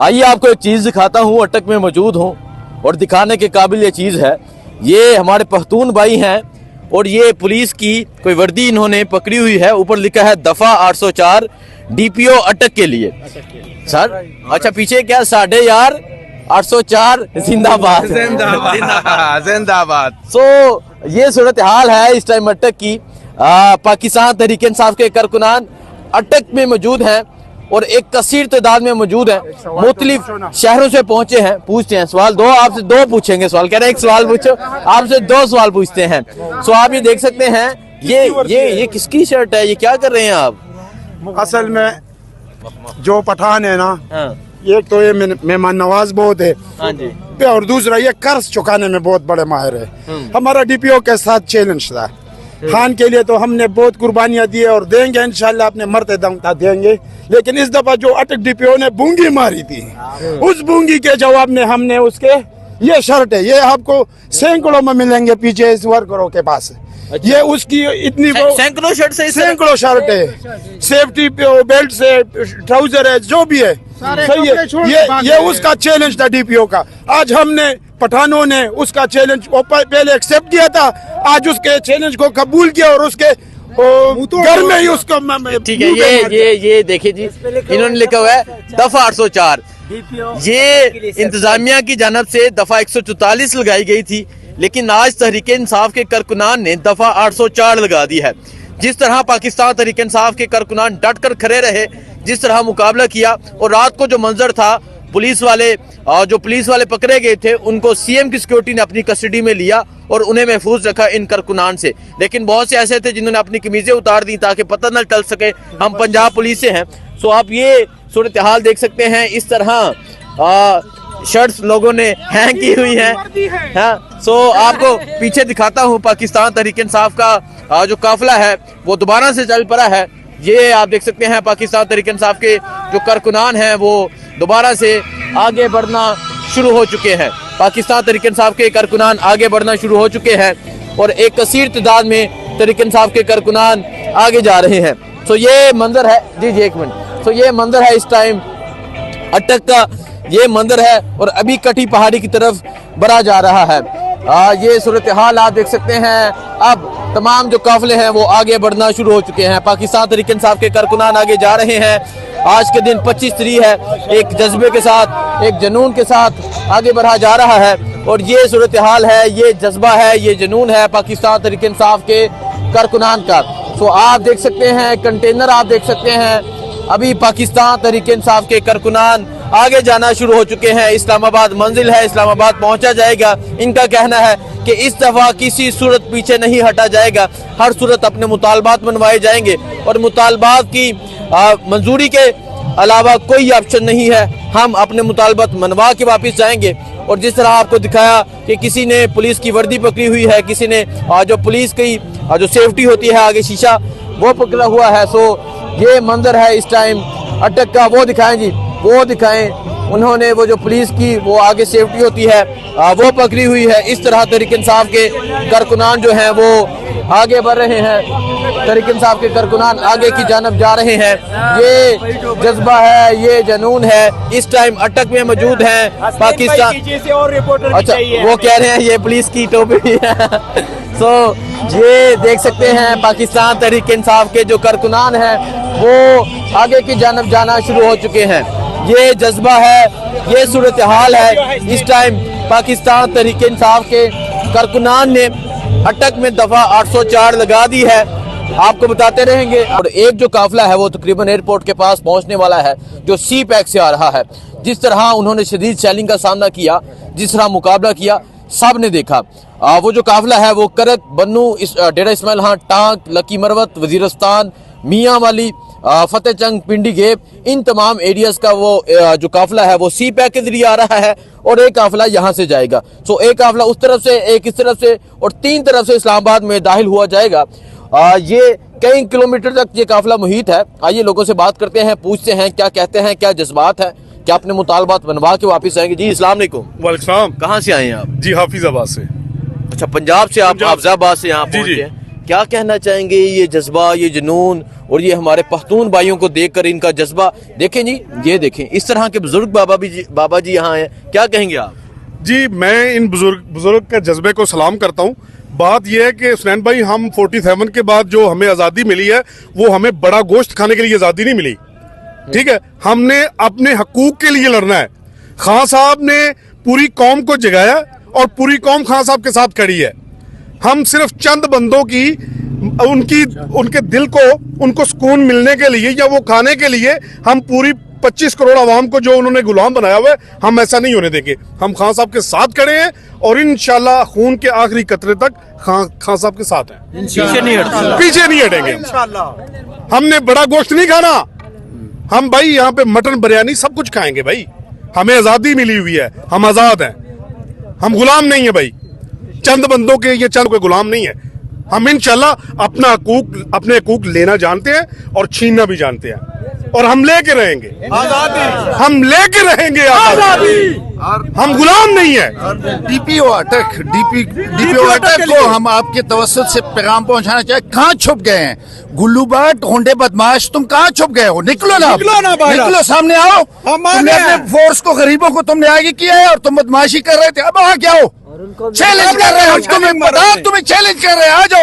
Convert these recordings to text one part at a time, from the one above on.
आइए आपको एक चीज दिखाता हूँ, अटक में मौजूद हूँ और दिखाने के काबिल ये चीज है। ये हमारे पख्तून भाई हैं और ये पुलिस की कोई वर्दी इन्होंने पकड़ी हुई है, ऊपर लिखा है दफा 804 डीपीओ अटक के लिए। सर अच्छा पीछे क्या साढ़े यार 804 जिंदाबाद जिंदाबाद। सो ये सूरत हाल है इस टाइम अटक की। पाकिस्तान तहरीक इंसाफ के कारकुनान अटक में मौजूद हैं और एक कसीर तादाद में मौजूद हैं, मुख्तलिफ शहरों से पहुंचे हैं। पूछते हैं सवाल, दो आपसे दो पूछेंगे सवाल, कह रहे हैं एक सवाल पूछो, आपसे दो सवाल पूछते हैं। सो आप ये देख सकते हैं ये किसकी शर्ट है, ये क्या कर रहे हैं आप? असल में जो पठान है ना, हाँ एक तो ये मेहमान नवाज बहुत है हाँ जी, और दूसरा ये कर्ज चुकाने में बहुत बड़े माहिर है। हमारा डीपीओ के साथ चैलेंज था खान के लिए, तो हमने बहुत कुर्बानियां दी और देंगे इंशाल्लाह, अपने मरते दम तक देंगे। लेकिन इस दफा जो अटक डीपीओ ने बूंगी मारी थी, उस बूंगी के जवाब में हमने उसके ये शर्ट है, ये आपको सैकड़ों में मिलेंगे पीछे इस वर्करों के पास। ये उसकी इतनी सैकड़ों शर्ट से सैकड़ों शर्ट है, सेफ्टी बेल्ट से ट्राउजर है, जो भी है सही है। ये उसका चैलेंज था डीपीओ का। आज हमने पठानों ने उसका चैलेंज पहले एक्सेप्ट किया था, आज उसके चैलेंज को कबूल किया और उसके घर में ही उसको ठीक है। ये देखिए जी, इन्होंने लिखा हुआ है दफा 804। ये इंतजामिया की जानब से दफा 144 लगाई गई थी, लेकिन आज तहरीक इंसाफ के कारकुनान ने दफा 804 लगा दी है। जिस तरह पाकिस्तान तहरीक इंसाफ के कारकुनान डट कर खड़े रहे, जिस तरह मुकाबला किया, और रात को जो मंजर था, पुलिस वाले पकड़े गए थे, उनको सीएम की सिक्योरिटी ने अपनी कस्टडी में लिया और उन्हें महफूज रखा इन कारकुनान से। लेकिन बहुत से ऐसे थे जिन्होंने अपनी कमीजें उतार दी ताकि पता न चल सके हम पंजाब पुलिस से हैं। सो आप ये सूरत हाल देख सकते हैं, इस तरह शर्ट्स लोगों ने हैंग की हुई हैं। हाँ, सो आपको पीछे दिखाता हूँ, पाकिस्तान तहरीक इंसाफ का जो काफिला है वो दोबारा से चल पड़ा है। ये आप देख सकते हैं, पाकिस्तान तहरीक इंसाफ के जो कारकुनान हैं वो दोबारा से आगे बढ़ना शुरू हो चुके हैं। पाकिस्तान तहरीक इंसाफ के कारकुनान आगे बढ़ना शुरू हो चुके हैं और एक कसीर तादाद में तहरीक इंसाफ के कारकुनान आगे जा रहे हैं। सो ये मंजर है जी एक मिनट। सो ये मंजर है इस टाइम अटक का, ये मंजर है और अभी कटी पहाड़ी की तरफ बढ़ा जा रहा है। ये सूरत हाल आप देख सकते हैं। अब तमाम जो काफिले हैं वो आगे बढ़ना शुरू हो चुके हैं। पाकिस्तान तहरीक इंसाफ के कारकुनान आगे जा रहे हैं। आज के दिन 25 तारीख है, एक जज्बे के साथ, एक जुनून के साथ आगे बढ़ा जा रहा है और ये सूरत हाल है, ये जज्बा है, ये जुनून है पाकिस्तान तहरीक इंसाफ के कारकुनान का। सो आप देख सकते हैं, कंटेनर आप देख सकते हैं। अभी पाकिस्तान तहरीक इंसाफ के कारकुनान आगे जाना शुरू हो चुके हैं। इस्लामाबाद मंजिल है, इस्लामाबाद पहुंचा जाएगा। इनका कहना है कि इस दफा किसी सूरत पीछे नहीं हटा जाएगा, हर सूरत अपने मुतालबात मनवाए जाएंगे और मुतालबात की मंजूरी के अलावा कोई ऑप्शन नहीं है। हम अपने मुतालबात मनवा के वापस जाएंगे। और जिस तरह आपको दिखाया कि किसी ने पुलिस की वर्दी पकड़ी हुई है, किसी ने जो पुलिस की जो सेफ्टी होती है आगे शीशा वो पकड़ा हुआ है। सो ये मंजर है इस टाइम अटक का। वो दिखाएं जी, वो दिखाएं। उन्होंने वो जो पुलिस की वो आगे सेफ्टी होती है वो पकड़ी हुई है। इस तरह तहरीक इंसाफ के कारकुनान जो हैं वो आगे बढ़ रहे हैं। तहरीक इंसाफ के कारकुनान आगे की जानब जा रहे हैं। ये जज्बा है, ये जुनून है। इस टाइम अटक में मौजूद हैं पाकिस्तान। अच्छा, वो कह रहे हैं ये पुलिस की टोपी है। सो ये देख सकते हैं, पाकिस्तान तहरीक इंसाफ के जो कारकुनान हैं वो आगे की जानब जाना शुरू हो चुके हैं। ये जज्बा है, ये सूरत हाल है। इस टाइम पाकिस्तान तहरीक इंसाफ के कारकुनान ने अटक में दफा 804 लगा दी है। आपको बताते रहेंगे। और एक जो काफिला है वो तकरीबन एयरपोर्ट के पास पहुंचने वाला है, जो सी पैक से आ रहा है। जिस तरह उन्होंने शदीद चैलेंज का सामना किया, जिस तरह मुकाबला किया, सब ने देखा। वो जो काफिला है वो करक, बन्नू, डेरा इस्माइल खां, टांक, लकी मरवत, वजीरस्तान, मियाँ वाली, फतेह जंग, पिंडी गेप, इन तमाम एरियाज का वो जो काफिला है वो सी पैक के जरिए आ रहा है और एक काफिला यहाँ से जाएगा। सो एक काफिला उस तरफ से, एक इस तरफ से और 3 तरफ से इस्लामाबाद में दाखिल हुआ जाएगा। ये कई किलोमीटर तक ये काफिला मुहित है। आइए लोगों से बात करते हैं, पूछते हैं क्या कहते हैं, क्या जज्बात है, क्या अपने मुतालबात बनवा के वापस आएंगे। जी अस्सलाम वालेकुम। वालेकुम सलाम। कहाँ से आए हैं आप? जी हाफिजाबाद से। अच्छा, पंजाब से आप हाफिजाबाद से यहाँ पहुँचे हैं। کیا کہنا چاہیں گے یہ جذبہ، یہ جنون اور یہ ہمارے پختون بھائیوں کو دیکھ کر ان کا جذبہ دیکھیں جی، یہ دیکھیں اس طرح کے بزرگ بابا جی یہاں ہیں، کیا کہیں گے آپ؟ جی میں ان بزرگ کے جذبے کو سلام کرتا ہوں. بات یہ ہے کہ حسنین بھائی، ہم 47 کے بعد جو ہمیں آزادی ملی ہے وہ ہمیں بڑا گوشت کھانے کے لیے آزادی نہیں ملی. ٹھیک ہے، ہم نے اپنے حقوق کے لیے لڑنا ہے. خان صاحب نے پوری قوم کو جگایا اور پوری قوم خان صاحب کے ساتھ کھڑی ہے. ہم صرف چند بندوں کی ان کے دل کو ان کو سکون ملنے کے لیے یا وہ کھانے کے لیے ہم پوری 25 کروڑ عوام کو جو انہوں نے غلام بنایا ہوا ہے ہم ایسا نہیں ہونے دیں گے. ہم خان صاحب کے ساتھ کھڑے ہیں اور انشاءاللہ خون کے آخری قطرے تک خان صاحب کے ساتھ ہیں. پیچھے نہیں ہٹیں گے. ہم نے بڑا گوشت نہیں کھانا. ہم بھائی یہاں پہ مٹن بریانی سب کچھ کھائیں گے بھائی. ہمیں آزادی ملی ہوئی ہے، ہم آزاد ہیں. ہم غلام نہیں ہیں بھائی، چند بندوں کے یا چند کوئی غلام نہیں ہے. ہم انشاءاللہ اپنے حقوق لینا جانتے ہیں اور چھیننا بھی جانتے ہیں اور ہم لے کے رہیں گے. ہم لے کے رہیں گے آزادی. ہم غلام نہیں ہیں. ڈی پی او اٹک کو ہم آپ کے توسط سے پیغام پہنچانا چاہے، کہاں چھپ گئے ہیں گلو بٹ ہونڈے بدماش؟ تم کہاں چھپ گئے ہو؟ نکلو نا، نکلو سامنے آؤ. تم نے اپنے فورس کو، غریبوں کو تم نے آگے کیا ہے اور تم بدماشی کر رہے تھے. اب آگے آؤ، چیلنج کر رہے ہیں تمہیں پتا، تمہیں چیلنج کر رہے ہیں. آ جاؤ،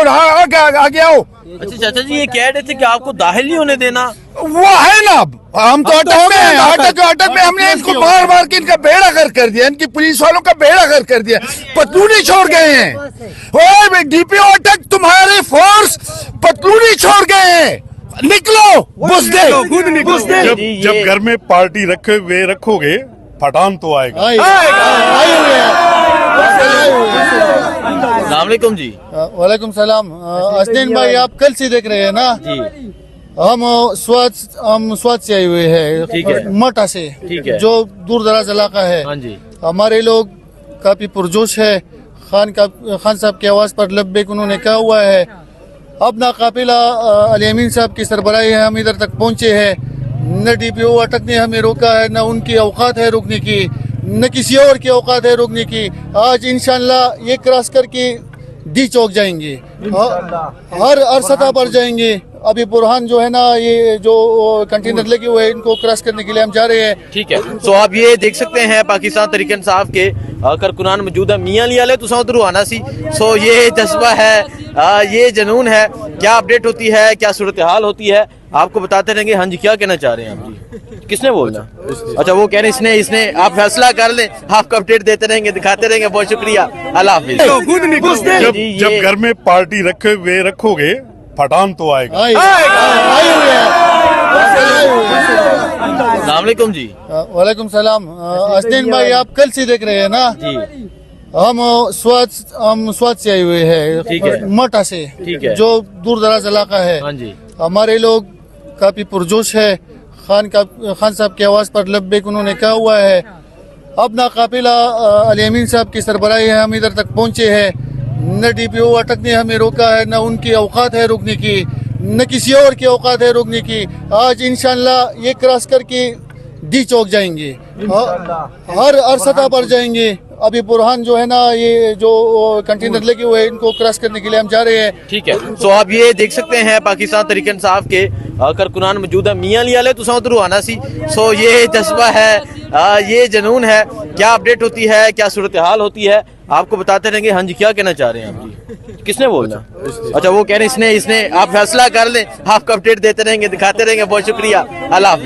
آگے آؤ. اچھا چاچا جی، یہ کہہ رہے تھے کہ آپ کو داخل نہیں ہونے دینا. وہ ہے نا، اب ہم تو اٹک میں ہیں. اٹک میں ہم نے ان کو مار کے ان کا بیڑا غرق کر دیا، ان کی پولیس والوں کا بیڑا غرق کر دیا. پتلونی چھوڑ گئے ہیں. اوے ڈی پی او اٹک، تمہارے فورس پتلونی چھوڑ گئے ہیں. نکلو، بزدل. جب گھر میں پارٹی رکھو گے پٹھان تو آئے گا. السلام علیکم جی. وعلیکم السلام. حسنین بھائی، آپ کل سے دیکھ رہے ہیں نا، ہم سوات سے آئے ہوئے ہیں، مٹا سے، جو دور دراز علاقہ ہے. ہمارے لوگ کافی پرجوش ہے. خان صاحب کی آواز پر لبیک انہوں نے کہا ہوا ہے. اپنا قافلہ علی امین صاحب کی سربراہی ہے، ہم ادھر تک پہنچے ہیں. نہ ڈی پی او اٹک نے ہمیں روکا ہے، نہ ان کی اوقات ہے روکنے کی، نہ کسی اور کی اوقات ہے روکنے کی. آج انشاءاللہ یہ کراس کر کے ڈی چوک جائیں گے، ہر سطح پر جائیں گے. ابھی برہان جو ہے نا، یہ جو کنٹینر لگے ہوئے ہیں ان کو کراس کرنے کے لیے ہم جا رہے ہیں. ٹھیک ہے. سو آپ یہ دیکھ سکتے ہیں پاکستان تحریک انصاف کے کارکنان موجود ہیں. میاں علی تو ادھر آنا سی. سو یہ جذبہ ہے، یہ جنون ہے. کیا اپڈیٹ ہوتی ہے، کیا صورتحال ہوتی ہے، آپ کو بتاتے رہیں گے. ہاں جی، کیا کہنا چاہ رہے ہیں آپ جی؟ کس نے بولنا؟ اچھا، وہ کہہ رہے ہیں اس نے. آپ فیصلہ کر لیں، آپ کو اپڈیٹ دیتے رہیں گے، دکھاتے رہیں گے. بہت شکریہ، اللہ حافظ. جب گھر میں پارٹی رکھو گے پٹھان تو آئے گا. السلام علیکم جی. وعلیکم السلام. حسنین بھائی، آپ کل سے دیکھ رہے ہیں نا، ہم سوات سے آئے ہوئے ہیں، مٹا سے، جو دور دراز علاقہ ہے. ہمارے لوگ کافی پرجوش ہے. خان صاحب کی آواز پر لبیک انہوں نے کہا ہوا ہے. اپنا قافلہ علی امین صاحب کی سربراہی ہے، ہم ادھر تک پہنچے ہیں. نہ ڈی پی او اٹک نے ہمیں روکا ہے، نہ ان کی اوقات ہے روکنے کی، نہ کسی اور کی اوقات ہے روکنے کی. آج انشاءاللہ یہ کراس کر کے ڈی چوک جائیں گے، ہر سطح پر جائیں گے. ابھی برہان جو ہے نا، یہ جو کنٹینر لگے ہوئے ہیں ان کو کراس کرنے کے لیے ہم جا رہے ہیں. ٹھیک ہے. سو آپ یہ دیکھ سکتے ہیں پاکستان تحریک انصاف کے کارکنان موجود ہیں. میاں علی تو ادھر آنا سی. سو یہ جذبہ ہے، یہ جنون ہے. کیا اپڈیٹ ہوتی ہے، کیا صورتحال ہوتی ہے، آپ کو بتاتے رہیں گے. ہاں جی، کیا کہنا چاہ رہے ہیں آپ جی؟ کس نے بولنا؟ اچھا، وہ کہہ رہے ہیں اس نے. آپ فیصلہ کر لیں، آپ کو اپڈیٹ دیتے رہیں گے، دکھاتے رہیں گے. بہت شکریہ، اللہ حافظ.